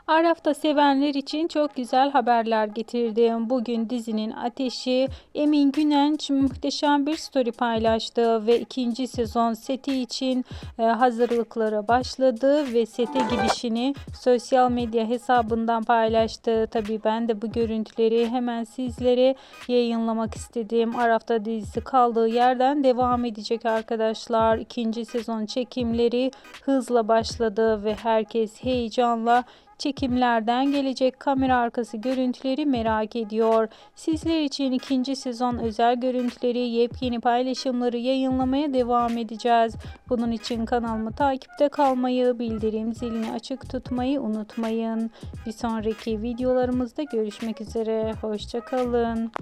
Araf'ta sevenler için çok güzel haberler getirdim. Bugün dizinin ateşi Emin Günenç muhteşem bir story paylaştı ve ikinci sezon seti için hazırlıklara başladı ve sete gidişini sosyal medya hesabından paylaştı. Tabii ben de bu görüntüleri hemen sizlere yayınlamak istedim. Araf'ta dizisi kaldığı yerden devam edecek arkadaşlar. İkinci sezon çekimleri hızla başladı ve herkes heyecanla çekimlerden gelecek kamera arkası görüntüleri merak ediyor. Sizler için ikinci sezon özel görüntüleri, yepyeni paylaşımları yayınlamaya devam edeceğiz. Bunun için kanalımı takipte kalmayı, bildirim zilini açık tutmayı unutmayın. Bir sonraki videolarımızda görüşmek üzere. Hoşça kalın.